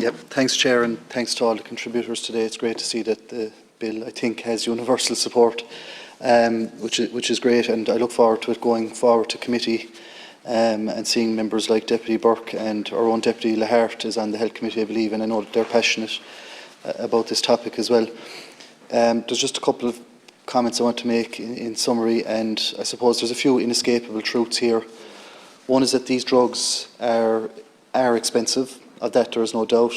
Yep. Thanks, Chair, and thanks to all the contributors today. It's great to see that the bill, I think, has universal support, which is great, and I look forward to it going forward to committee and seeing members like Deputy Burke and our own Deputy Lahart is on the Health Committee, I believe, and I know that they're passionate about this topic as well. There's just a couple of comments I want to make in summary, and I suppose there's a few inescapable truths here. One is that these drugs are expensive, of that there is no doubt,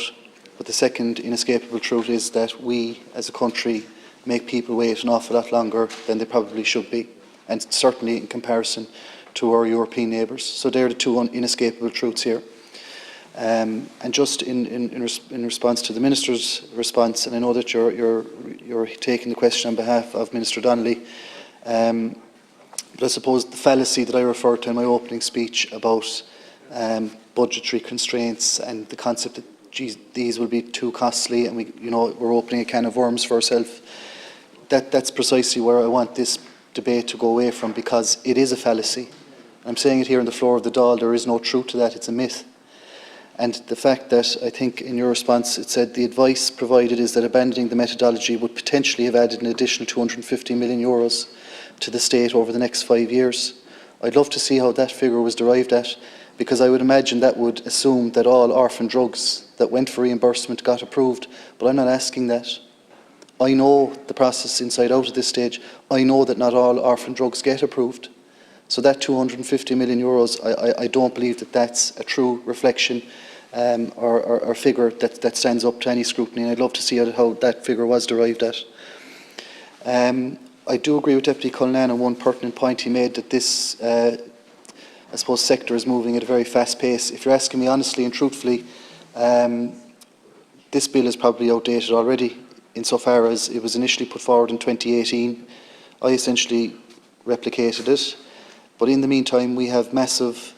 but the second inescapable truth is that we as a country make people wait an awful lot longer than they probably should be, and certainly in comparison to our European neighbours. So they're the two inescapable truths here. And just in response to the Minister's response, and I know that you're taking the question on behalf of Minister Donnelly, but I suppose the fallacy that I referred to in my opening speech about budgetary constraints and the concept that, geez, these will be too costly and we're opening a can of worms for ourselves, that's precisely where I want this debate to go away from, because it is a fallacy. I'm saying it here on the floor of the Dáil, there is no truth to that, it's a myth. And the fact that, I think in your response, it said the advice provided is that abandoning the methodology would potentially have added an additional €250 million to the state over the next 5 years. I'd love to see how that figure was derived at, because I would imagine that would assume that all orphan drugs that went for reimbursement got approved, but I'm not asking that. I know the process inside out at this stage. I know that not all orphan drugs get approved. So that €250 million, I don't believe that that's a true reflection or figure that stands up to any scrutiny, and I'd love to see how that figure was derived at. I do agree with Deputy Cullinan on one pertinent point he made, that this, I suppose, sector is moving at a very fast pace. If you're asking me honestly and truthfully, this bill is probably outdated already, insofar as it was initially put forward in 2018. I essentially replicated it. But in the meantime, we have massive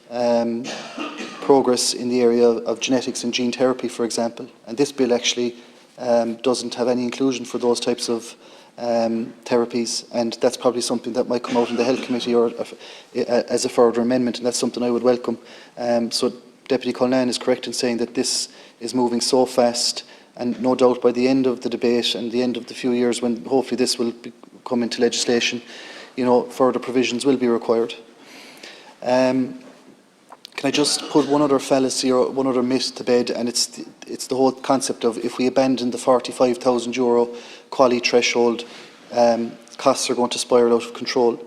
progress in the area of genetics and gene therapy, for example. And this bill actually doesn't have any inclusion for those types of therapies. And that's probably something that might come out in the Health Committee or as a further amendment, and that's something I would welcome. So Deputy Cullinan is correct in saying that this is moving so fast, and no doubt by the end of the debate and the end of the few years when hopefully this will come into legislation, further provisions will be required. Can I just put one other fallacy or one other myth to bed, and it's the whole concept of if we abandon the €45,000 quality threshold, costs are going to spiral out of control.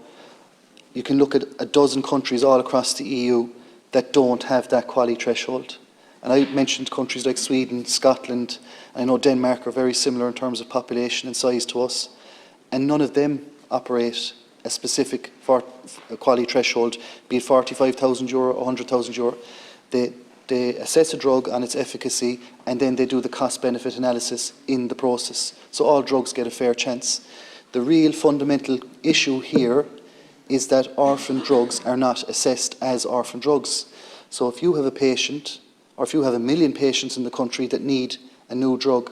You can look at a dozen countries all across the EU that don't have that quality threshold. And I mentioned countries like Sweden, Scotland, and I know Denmark are very similar in terms of population and size to us, and none of them operate a specific quality threshold, be it €45,000 or €100,000. They assess a drug on its efficacy, and then they do the cost-benefit analysis in the process. So all drugs get a fair chance. The real fundamental issue here is that orphan drugs are not assessed as orphan drugs. So if you have a patient, or if you have 1 million patients in the country that need a new drug,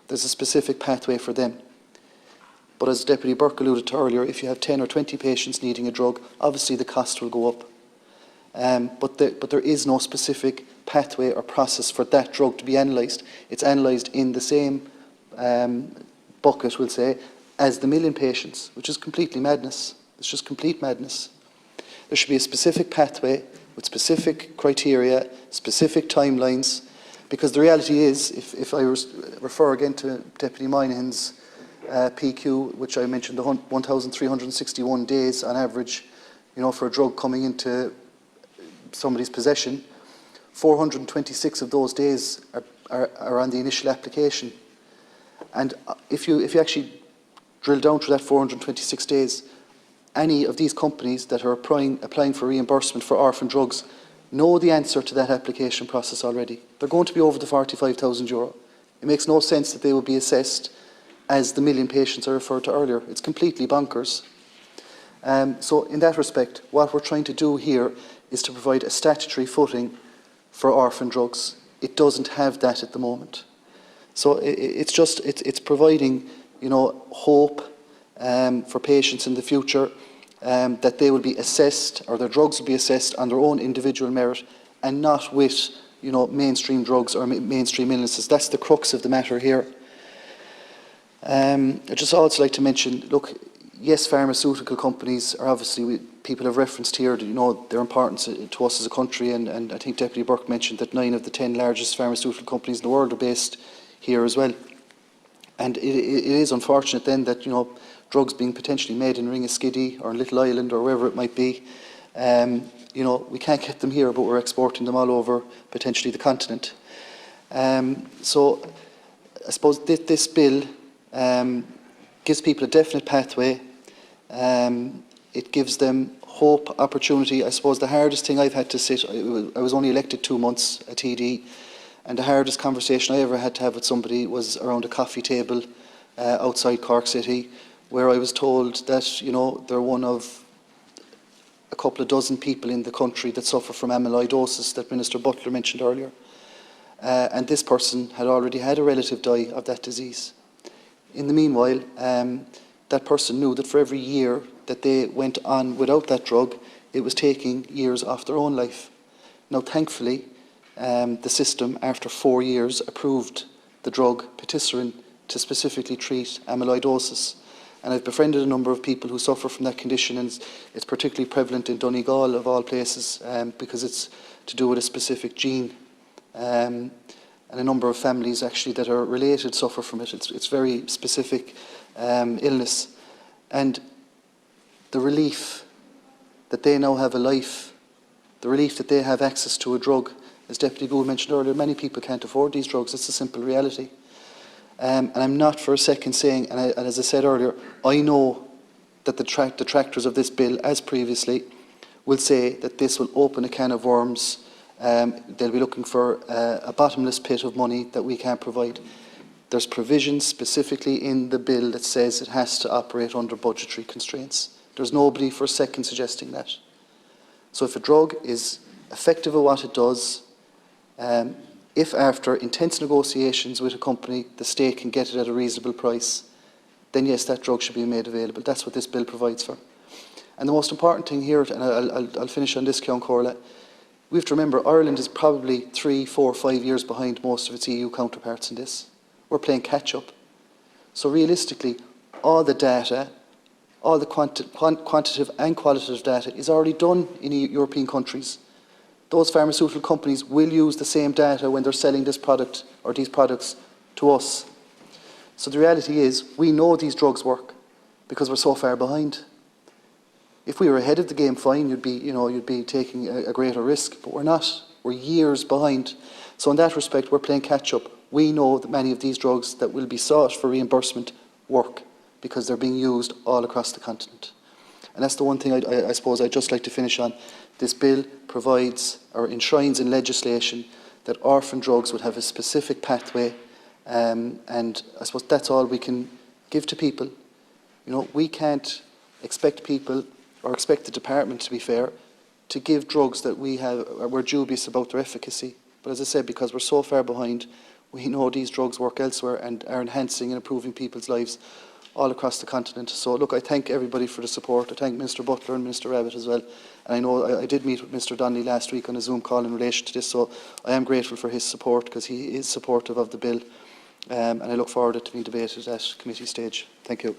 there's a specific pathway for them. But as Deputy Burke alluded to earlier, if you have 10 or 20 patients needing a drug, obviously the cost will go up. But there is no specific pathway or process for that drug to be analysed. It's analysed in the same bucket, we'll say, as the 1 million patients, which is completely madness. It's just complete madness. There should be a specific pathway with specific criteria, specific timelines, because the reality is, if I refer again to Deputy Moynihan's PQ, which I mentioned, the 1,361 days on average, for a drug coming into somebody's possession, 426 of those days are on the initial application. And if you actually drill down to that 426 days, any of these companies that are applying for reimbursement for orphan drugs know the answer to that application process already. They're going to be over the €45,000. It makes no sense that they will be assessed as the 1 million patients I referred to earlier. It's completely bonkers. So in that respect, what we're trying to do here is to provide a statutory footing for orphan drugs. It doesn't have that at the moment. So it's providing, hope for patients in the future, that they will be assessed, or their drugs will be assessed on their own individual merit, and not with, mainstream drugs or mainstream illnesses. That's the crux of the matter here. I'd just also like to mention, look, yes, pharmaceutical companies are obviously, people have referenced here, their importance to us as a country, and I think Deputy Burke mentioned that 9 of the 10 largest pharmaceutical companies in the world are based here as well. And it is unfortunate then that, drugs being potentially made in Ringaskiddy or in Little Island or wherever it might be, we can't get them here, but we're exporting them all over potentially the continent. So I suppose this bill gives people a definite pathway. It gives them hope, opportunity. I suppose the hardest thing I've had to sit, I was only elected 2 months a TD, and the hardest conversation I ever had to have with somebody was around a coffee table outside Cork City, where I was told that they're one of a couple of dozen people in the country that suffer from amyloidosis that Minister Butler mentioned earlier. And this person had already had a relative die of that disease. In the meanwhile, that person knew that for every year that they went on without that drug, it was taking years off their own life. Now, thankfully, the system, after 4 years, approved the drug patisserin to specifically treat amyloidosis. And I've befriended a number of people who suffer from that condition, and it's particularly prevalent in Donegal, of all places, because it's to do with a specific gene. And a number of families actually that are related suffer from it. It's very specific illness. And the relief that they now have a life, the relief that they have access to a drug, as Deputy Gould mentioned earlier, many people can't afford these drugs. It's a simple reality. And I'm not for a second saying, and as I said earlier, I know that the detractors of this bill, as previously, will say that this will open a can of worms. They'll be looking for a bottomless pit of money that we can't provide. There's provisions specifically in the bill that says it has to operate under budgetary constraints. There's nobody for a second suggesting that. So if a drug is effective at what it does, if after intense negotiations with a company the state can get it at a reasonable price, then yes, that drug should be made available. That's what this bill provides for. And the most important thing here, and I'll finish on this, Ceann Comhairle, we have to remember Ireland is probably 3, 4, 5 years behind most of its EU counterparts in this. We're playing catch-up. So realistically, all the data, all the quantitative and qualitative data is already done in European countries. Those pharmaceutical companies will use the same data when they're selling this product or these products to us. So the reality is, we know these drugs work because we're so far behind. If we were ahead of the game, fine, you'd be taking a greater risk, but we're not. We're years behind. So in that respect, we're playing catch-up. We know that many of these drugs that will be sought for reimbursement work because they're being used all across the continent. And that's the one thing I suppose I'd just like to finish on. This bill provides or enshrines in legislation that orphan drugs would have a specific pathway, and I suppose that's all we can give to people. We can't expect people, or expect the department, to be fair, to give drugs that we're dubious about their efficacy. But as I said, because we're so far behind, we know these drugs work elsewhere and are enhancing and improving people's lives all across the continent. So look, I thank everybody for the support. I thank Minister Butler and Minister Rabbitte as well. And I know I did meet with Mr Donnelly last week on a Zoom call in relation to this, so I am grateful for his support because he is supportive of the bill. And I look forward to it being debated at committee stage. Thank you.